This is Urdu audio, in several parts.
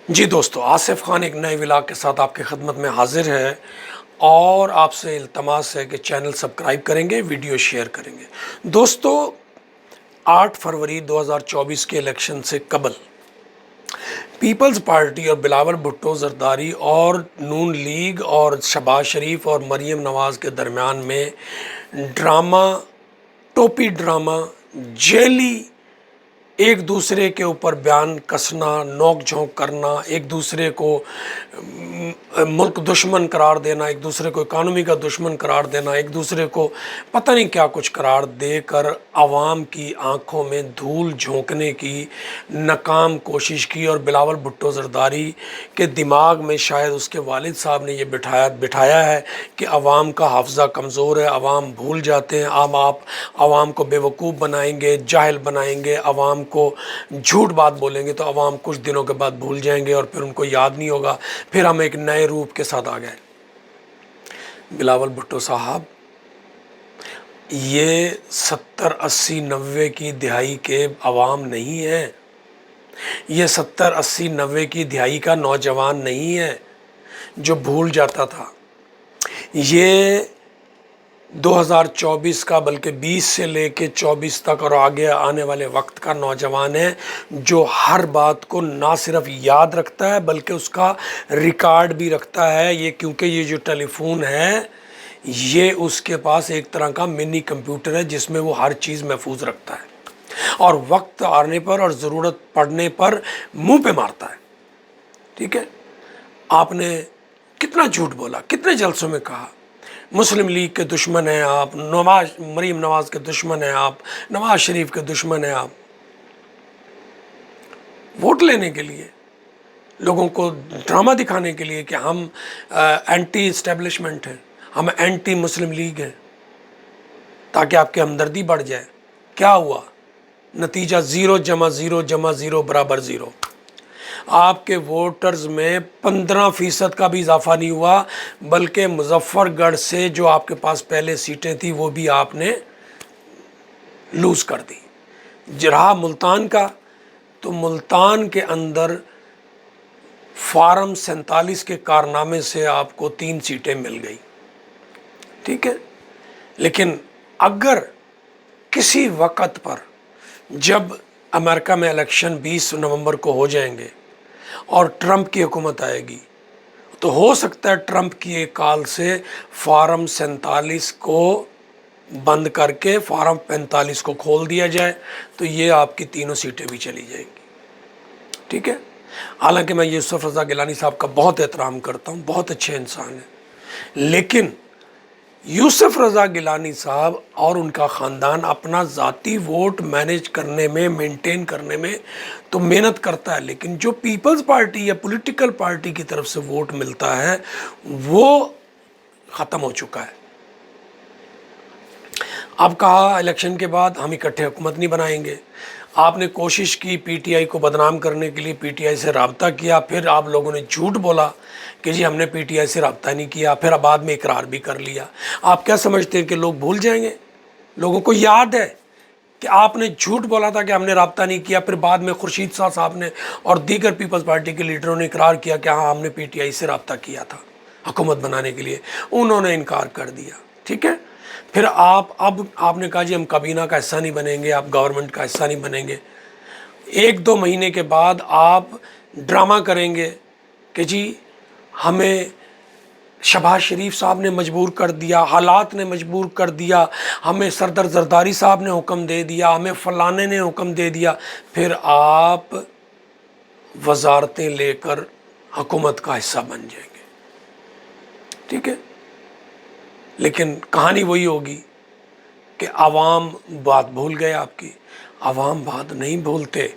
جی دوستو، آصف خان ایک نئے ولاگ کے ساتھ آپ کی خدمت میں حاضر ہے اور آپ سے التماس ہے کہ چینل سبسکرائب کریں گے، ویڈیو شیئر کریں گے۔ دوستو، 8 فروری 2024 کے الیکشن سے قبل پیپلز پارٹی اور بلاول بھٹو زرداری اور نون لیگ اور شہباز شریف اور مریم نواز کے درمیان میں ڈرامہ، ٹوپی ڈرامہ، جیلی ایک دوسرے کے اوپر بیان کسنا، نوک جھونک کرنا، ایک دوسرے کو ملک دشمن قرار دینا، ایک دوسرے کو اکانومی کا دشمن قرار دینا، ایک دوسرے کو پتہ نہیں کیا کچھ قرار دے کر عوام کی آنکھوں میں دھول جھونکنے کی ناکام کوشش کی۔ اور بلاول بھٹو زرداری کے دماغ میں شاید اس کے والد صاحب نے یہ بٹھایا ہے کہ عوام کا حافظہ کمزور ہے، عوام بھول جاتے ہیں، آپ عوام کو بیوقوف بنائیں گے، جاہل بنائیں گے، عوام کو جھوٹ بات بولیں گے تو عوام کچھ دنوں کے بعد بھول جائیں گے اور پھر ان کو یاد نہیں ہوگا، پھر ہم ایک نئے روپ کے ساتھ آ گئے۔ بلاول بھٹو صاحب، یہ 70 80 90 کی دہائی کے عوام نہیں ہیں، یہ 70 80 90 کی دہائی کا نوجوان نہیں ہے جو بھول جاتا تھا۔ یہ 2024 کا بلکہ 20 سے لے کے 24 تک اور آگے آنے والے وقت کا نوجوان ہے جو ہر بات کو نہ صرف یاد رکھتا ہے بلکہ اس کا ریکارڈ بھی رکھتا ہے۔ یہ کیونکہ یہ جو ٹیلی فون ہے یہ اس کے پاس ایک طرح کا منی کمپیوٹر ہے جس میں وہ ہر چیز محفوظ رکھتا ہے اور وقت آنے پر اور ضرورت پڑنے پر منہ پہ مارتا ہے۔ ٹھیک ہے، آپ نے کتنا جھوٹ بولا، کتنے جلسوں میں کہا مسلم لیگ کے دشمن ہیں آپ، مریم نواز کے دشمن ہیں آپ، نواز شریف کے دشمن ہیں آپ، ووٹ لینے کے لیے، لوگوں کو ڈرامہ دکھانے کے لیے کہ ہم اینٹی اسٹیبلشمنٹ ہیں، ہم اینٹی مسلم لیگ ہیں تاکہ آپ کی ہمدردی بڑھ جائے۔ کیا ہوا؟ نتیجہ 0 + 0 = 0 = 0۔ آپ کے ووٹرز میں 15% کا بھی اضافہ نہیں ہوا بلکہ مظفر گڑھ سے جو آپ کے پاس پہلے سیٹیں تھیں وہ بھی آپ نے لوز کر دی۔ رہا ملتان کا، تو ملتان کے اندر فارم 47 کے کارنامے سے آپ کو 3 سیٹیں مل گئی۔ ٹھیک ہے، لیکن اگر کسی وقت پر جب امریکہ میں الیکشن 20 نومبر کو ہو جائیں گے اور ٹرمپ کی حکومت آئے گی تو ہو سکتا ہے ٹرمپ کی ایک کال سے فارم 47 کو بند کر کے فارم 45 کو کھول دیا جائے تو یہ آپ کی 3 سیٹیں بھی چلی جائیں گی۔ ٹھیک ہے، حالانکہ میں یوسف رضا گیلانی صاحب کا بہت احترام کرتا ہوں، بہت اچھے انسان ہیں، لیکن یوسف رضا گیلانی صاحب اور ان کا خاندان اپنا ذاتی ووٹ مینیج کرنے میں، مینٹین کرنے میں تو محنت کرتا ہے، لیکن جو پیپلز پارٹی یا پولیٹیکل پارٹی کی طرف سے ووٹ ملتا ہے وہ ختم ہو چکا ہے۔ اب کہا الیکشن کے بعد ہم اکٹھے حکومت نہیں بنائیں گے۔ آپ نے کوشش کی پی ٹی آئی کو بدنام کرنے کے لیے، پی ٹی آئی سے رابطہ کیا، پھر آپ لوگوں نے جھوٹ بولا کہ جی ہم نے پی ٹی آئی سے رابطہ نہیں کیا، پھر بعد میں اقرار بھی کر لیا۔ آپ کیا سمجھتے ہیں کہ لوگ بھول جائیں گے؟ لوگوں کو یاد ہے کہ آپ نے جھوٹ بولا تھا کہ ہم نے رابطہ نہیں کیا، پھر بعد میں خورشید شاہ صاحب نے اور دیگر پیپلز پارٹی کے لیڈروں نے اقرار کیا کہ ہاں ہم نے پی ٹی آئی سے رابطہ کیا تھا حکومت بنانے کے لیے، انہوں نے انکار کر دیا۔ ٹھیک ہے، پھر آپ نے کہا جی ہم کابینہ کا حصہ نہیں بنیں گے، آپ گورنمنٹ کا حصہ نہیں بنیں گے۔ 1-2 مہینے کے بعد آپ ڈرامہ کریں گے کہ جی ہمیں شہباز شریف صاحب نے مجبور کر دیا، حالات نے مجبور کر دیا، ہمیں سردار زرداری صاحب نے حکم دے دیا، ہمیں فلانے نے حکم دے دیا، پھر آپ وزارتیں لے کر حکومت کا حصہ بن جائیں گے۔ ٹھیک ہے، لیکن کہانی وہی ہوگی کہ عوام بات بھول گئے آپ کی۔ عوام بات نہیں بھولتے،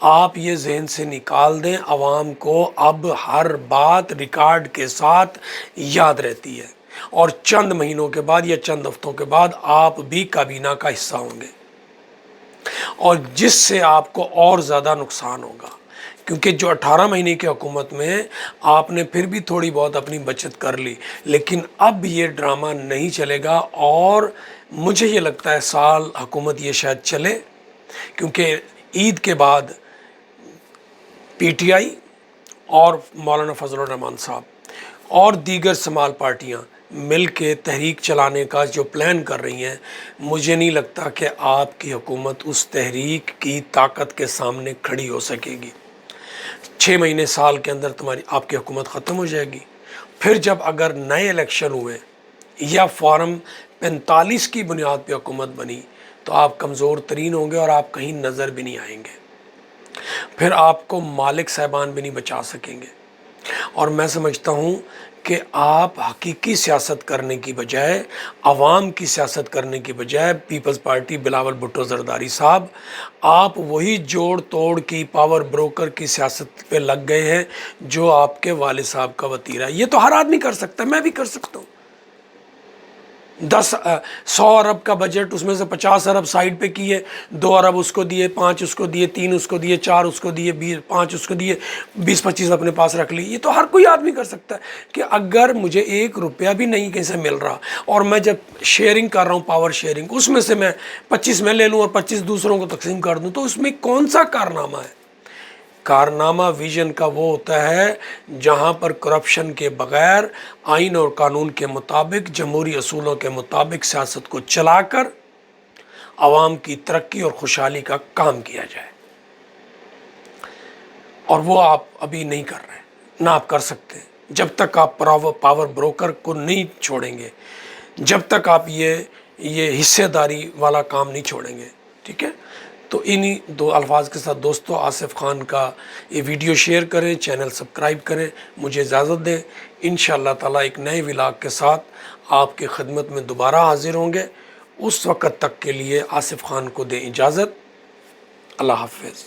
آپ یہ ذہن سے نکال دیں، عوام کو اب ہر بات ریکارڈ کے ساتھ یاد رہتی ہے اور چند مہینوں کے بعد یا چند ہفتوں کے بعد آپ بھی کابینہ کا حصہ ہوں گے، اور جس سے آپ کو اور زیادہ نقصان ہوگا، کیونکہ جو 18 مہینے کی حکومت میں آپ نے پھر بھی تھوڑی بہت اپنی بچت کر لی، لیکن اب یہ ڈرامہ نہیں چلے گا، اور مجھے یہ لگتا ہے سال حکومت یہ شاید چلے، کیونکہ عید کے بعد پی ٹی آئی اور مولانا فضل الرحمان صاحب اور دیگر سمال پارٹیاں مل کے تحریک چلانے کا جو پلان کر رہی ہیں، مجھے نہیں لگتا کہ آپ کی حکومت اس تحریک کی طاقت کے سامنے کھڑی ہو سکے گی۔ 6 مہینے سال کے اندر آپ کی حکومت ختم ہو جائے گی۔ پھر جب اگر نئے الیکشن ہوئے یا فارم 45 کی بنیاد پہ حکومت بنی تو آپ کمزور ترین ہوں گے اور آپ کہیں نظر بھی نہیں آئیں گے، پھر آپ کو مالک صاحبان بھی نہیں بچا سکیں گے۔ اور میں سمجھتا ہوں کہ آپ حقیقی سیاست کرنے کی بجائے، عوام کی سیاست کرنے کی بجائے، پیپلز پارٹی بلاول بھٹو زرداری صاحب، آپ وہی جوڑ توڑ کی پاور بروکر کی سیاست پہ لگ گئے ہیں جو آپ کے والد صاحب کا وتیرہ ہے۔ یہ تو ہر آدمی کر سکتا ہے، میں بھی کر سکتا ہوں۔ 100 ارب کا بجٹ، اس میں سے 50 ارب سائڈ پہ کیے، 2 ارب اس کو دیے، 5 اس کو دیے، 3 اس کو دیے، 4 اس کو دیے، 5 اس کو دیے، 20-25 اپنے پاس رکھ لی۔ یہ تو ہر کوئی آدمی کر سکتا ہے کہ اگر مجھے 1 روپیہ بھی نہیں کہیں سے مل رہا اور میں جب شیئرنگ کر رہا ہوں، پاور شیئرنگ، اس میں سے میں 25 میں لے لوں اور 25 دوسروں کو تقسیم کر دوں، تو اس میں کون سا کارنامہ ہے؟ کارنامہ ویژن کا وہ ہوتا ہے جہاں پر کرپشن کے بغیر، آئین اور قانون کے مطابق، جمہوری اصولوں کے مطابق سیاست کو چلا کر عوام کی ترقی اور خوشحالی کا کام کیا جائے، اور وہ آپ ابھی نہیں کر رہے، نہ آپ کر سکتے جب تک آپ پاور بروکر کو نہیں چھوڑیں گے، جب تک آپ یہ حصے داری والا کام نہیں چھوڑیں گے۔ ٹھیک ہے، تو انہی 2 الفاظ کے ساتھ دوستو، آصف خان کا یہ ویڈیو شیئر کریں، چینل سبسکرائب کریں، مجھے اجازت دیں۔ انشاءاللہ تعالیٰ ایک نئے ولاگ کے ساتھ آپ کی خدمت میں دوبارہ حاضر ہوں گے۔ اس وقت تک کے لیے آصف خان کو دیں اجازت۔ اللہ حافظ۔